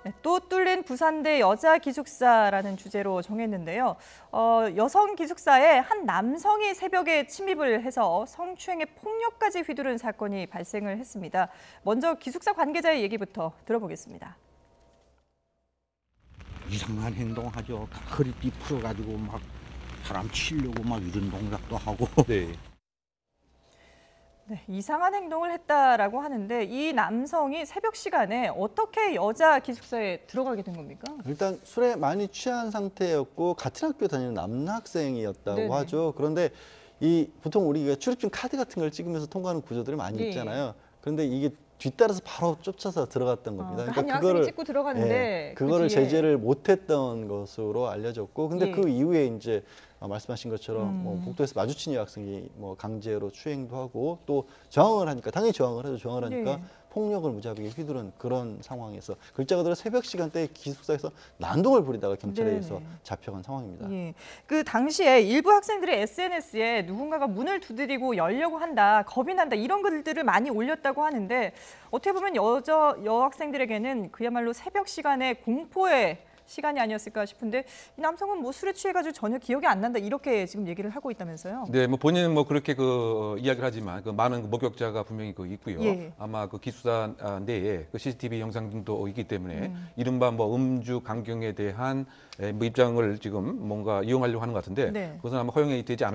네, 또 뚫린 부산대 여자 기숙사라는 주제로 정했는데요. 여성 기숙사에 한 남성이 새벽에 침입을 해서 성추행의 폭력까지 휘두른 사건이 발생을 했습니다. 먼저 기숙사 관계자의 얘기부터 들어보겠습니다. 이상한 행동하죠. 허리띠 풀어가지고 막 사람 치려고 막 이런 동작도 하고. 네. 네, 이상한 행동을 했다라고 하는데 이 남성이 새벽 시간에 어떻게 여자 기숙사에 들어가게 된 겁니까? 일단 술에 많이 취한 상태였고 같은 학교 다니는 남학생이었다고 네네. 하죠. 그런데 이 보통 우리가 출입증 카드 같은 걸 찍으면서 통과하는 구조들이 많이 예. 있잖아요. 그런데 이게 뒤따라서 바로 쫓아서 들어갔던 겁니다. 그러니까 한 여학생이 찍고 들어갔는데 예, 그거를 그 뒤에 제재를 못했던 것으로 알려졌고, 근데 예. 그 이후에 이제 말씀하신 것처럼 뭐 복도에서 마주친 여학생이 뭐 강제로 추행도 하고 또 저항을 하니까 당연히 저항을 하죠. 저항을 하니까 네. 폭력을 무자비하게 휘두른 그런 상황에서 글자 그대로 새벽 시간대에 기숙사에서 난동을 부리다가 경찰에 의해서 네네. 잡혀간 상황입니다. 예. 그 당시에 일부 학생들이 SNS에 누군가가 문을 두드리고 열려고 한다, 겁이 난다 이런 글들을 많이 올렸다고 하는데 어떻게 보면 여학생들에게는 그야말로 새벽 시간에 공포의 시간이 아니었을까 싶은데 이 남성은 뭐 술에 취해가지고 전혀 기억이 안 난다 이렇게 지금 얘기를 하고 있다면서요? 네, 뭐 본인은 뭐 그렇게 이야기를 하지만 그 많은 목격자가 분명히 있고요. 예. 아마 그 기숙사 내에 그 CCTV 영상 등도 있기 때문에 이른바 뭐 음주 강경에 대한 뭐 입장을 지금 뭔가 이용하려고 하는 것 같은데 네. 그것은 아마 허용되지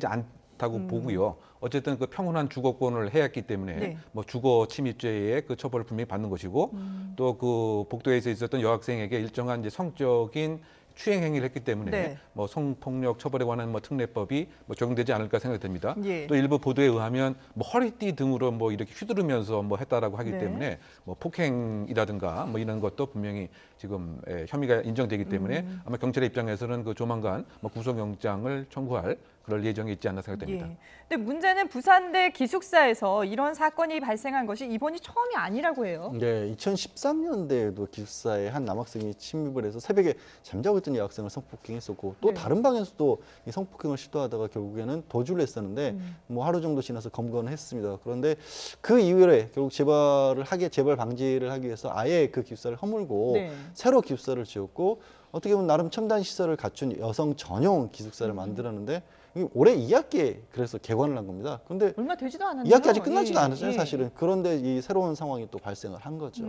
않다고 보고요. 어쨌든 그 평온한 주거권을 해왔기 때문에 네. 뭐 주거 침입죄의 그 처벌을 분명히 받는 것이고 또 그 복도에서 있었던 여학생에게 일정한 이제 성적인 추행 행위를 했기 때문에 네. 뭐 성폭력 처벌에 관한 뭐 특례법이 뭐 적용되지 않을까 생각이 듭니다. 예. 또 일부 보도에 의하면 뭐 허리띠 등으로 뭐 이렇게 휘두르면서 뭐 했다라고 하기 네. 때문에 뭐 폭행이라든가 뭐 이런 것도 분명히 지금 혐의가 인정되기 때문에 아마 경찰의 입장에서는 그 조만간 뭐 구속영장을 청구할 그럴 예정이 있지 않나 생각됩니다. 예. 근데 문제는 부산대 기숙사에서 이런 사건이 발생한 것이 이번이 처음이 아니라고 해요. 네, 2013년대에도 기숙사에 한 남학생이 침입을 해서 새벽에 잠자고 있던 여학생을 성폭행했었고 또 네. 다른 방에서도 이 성폭행을 시도하다가 결국에는 도주를 했었는데 뭐 하루 정도 지나서 검거는 했습니다. 그런데 그 이후에 결국 재발 방지를 하기 위해서 아예 그 기숙사를 허물고 네. 새로 기숙사를 지었고 어떻게 보면 나름 첨단 시설을 갖춘 여성 전용 기숙사를 만들었는데 올해 2학기에 그래서 개관을 한 겁니다. 그런데 얼마 되지도 않았네요. 2학기 아직 끝나지도 예, 않았잖아요, 예. 사실은. 그런데 이 새로운 상황이 또 발생을 한 거죠.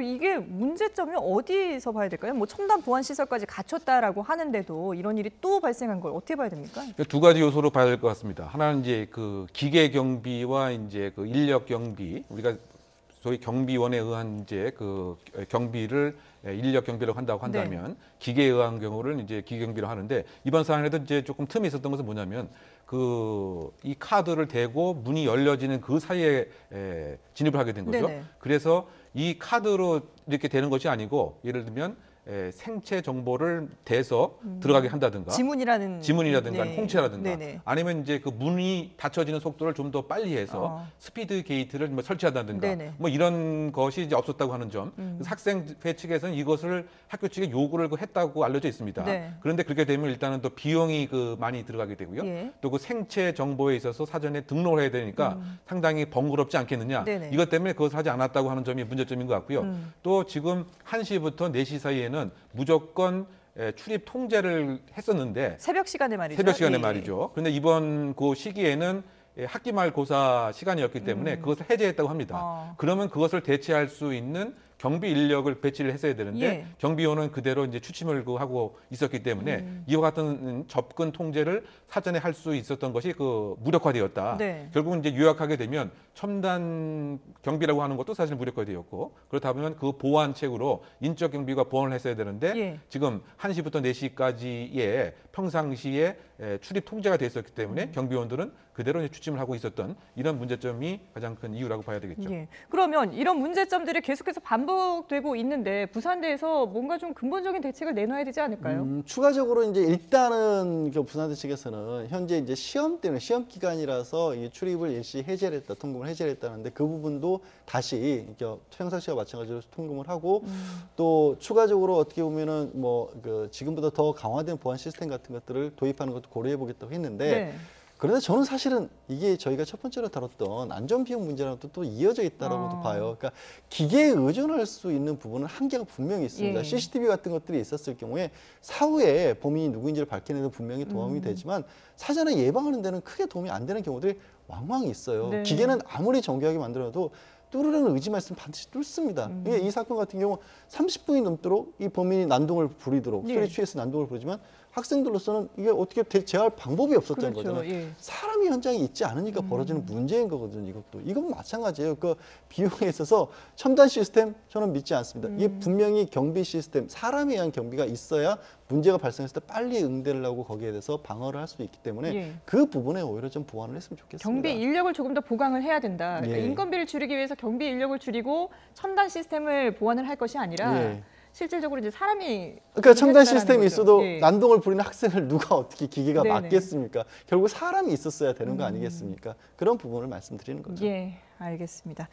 이게 문제점이 어디서 봐야 될까요? 뭐 첨단 보안 시설까지 갖췄다라고 하는데도 이런 일이 또 발생한 걸 어떻게 봐야 됩니까? 두 가지 요소로 봐야 될 것 같습니다. 하나는 이제 그 기계 경비와 이제 그 인력 경비, 우리가 소위 경비원에 의한 이제 그 경비를 인력 경비라고 한다고 한다면 네. 기계에 의한 경우를 이제 기계 경비로 하는데 이번 사안에도 이제 조금 틈이 있었던 것은 뭐냐면 이 카드를 대고 문이 열려지는 그 사이에 진입을 하게 된 거죠. 네네. 그래서 이 카드로 이렇게 되는 것이 아니고 예를 들면 생체 정보를 대서 들어가게 한다든가 지문이라든가 네. 홍채라든가 네네. 아니면 이제 그 문이 닫혀지는 속도를 좀 더 빨리 해서 스피드 게이트를 뭐 설치한다든가 네네. 뭐 이런 것이 이제 없었다고 하는 점. 그래서 학생회 측에서는 이것을 학교 측에 요구를 했다고 알려져 있습니다. 네. 그런데 그렇게 되면 일단은 또 비용이 많이 들어가게 되고요. 예. 또 그 생체 정보에 있어서 사전에 등록을 해야 되니까 상당히 번거롭지 않겠느냐. 네네. 이것 때문에 그것을 하지 않았다고 하는 점이 문제점인 것 같고요. 또 지금 1시부터 4시 사이에는 무조건 출입 통제를 했었는데 새벽 시간에 말이죠. 새벽 시간에 예. 말이죠. 그런데 이번 그 시기에는 학기 말 고사 시간이었기 때문에 그것을 해제했다고 합니다. 그러면 그것을 대체할 수 있는 경비 인력을 배치를 했어야 되는데 예. 경비원은 그대로 이제 추침을 하고 있었기 때문에 이와 같은 접근 통제를 사전에 할 수 있었던 것이 무력화되었다. 네. 결국은 이제 요약하게 되면 첨단 경비라고 하는 것도 사실 무력화되었고 그렇다 보면 그 보완책으로 인적 경비가 보완을 했어야 되는데 예. 지금 1시부터 4시까지의 평상시에 출입 통제가 돼 있었기 때문에 경비원들은 그대로 이제 추침을 하고 있었던 이런 문제점이 가장 큰 이유라고 봐야 되겠죠. 예. 그러면 이런 문제점들이 계속해서 반복되고 있는데 부산대에서 뭔가 좀 근본적인 대책을 내놔야 되지 않을까요? 추가적으로 이제 일단은 부산대 측에서는 현재 이제 시험 때문에 시험 기간이라서 이 출입을 일시 해제를 했다, 통금을 해제를 했다는데 그 부분도 다시 평상시와 마찬가지로 통금을 하고 또 추가적으로 어떻게 보면은 지금보다 더 강화된 보안 시스템 같은 것들을 도입하는 것도 고려해 보겠다고 했는데 네. 그런데 저는 사실은 이게 저희가 첫 번째로 다뤘던 안전 비용 문제랑도 또 이어져 있다라고도 봐요. 그러니까 기계에 의존할 수 있는 부분은 한계가 분명히 있습니다. 예. CCTV 같은 것들이 있었을 경우에 사후에 범인이 누구인지를 밝히는 데 분명히 도움이 되지만 사전에 예방하는 데는 크게 도움이 안 되는 경우들이 왕왕 있어요. 네. 기계는 아무리 정교하게 만들어도 뚫으려는 의지만 있으면 반드시 뚫습니다. 이게 이 사건 같은 경우 30분이 넘도록 이 범인이 난동을 부리도록 예. 술에 취해서 난동을 부리지만 학생들로서는 이게 어떻게 제어할 방법이 없었다는 그렇죠. 거잖아요. 예. 사람이 현장에 있지 않으니까 벌어지는 문제인 거거든요. 이것도 이건 마찬가지예요. 그 비용에 있어서 첨단 시스템 저는 믿지 않습니다. 이게 분명히 경비 시스템, 사람에 의한 경비가 있어야 문제가 발생했을 때 빨리 응대를 하고 거기에 대해서 방어를 할 수 있기 때문에 예. 그 부분에 오히려 좀 보완을 했으면 좋겠습니다. 경비 인력을 조금 더 보강을 해야 된다. 그러니까 예. 인건비를 줄이기 위해서 경비 인력을 줄이고 첨단 시스템을 보완을 할 것이 아니라 예. 실질적으로 이제 사람이 그러니까 첨단 해야 된다는 시스템이 거죠. 있어도 예. 난동을 부리는 학생을 누가 어떻게 기계가 네네. 막겠습니까? 결국 사람이 있었어야 되는 거 아니겠습니까? 그런 부분을 말씀드리는 거죠. 예, 알겠습니다.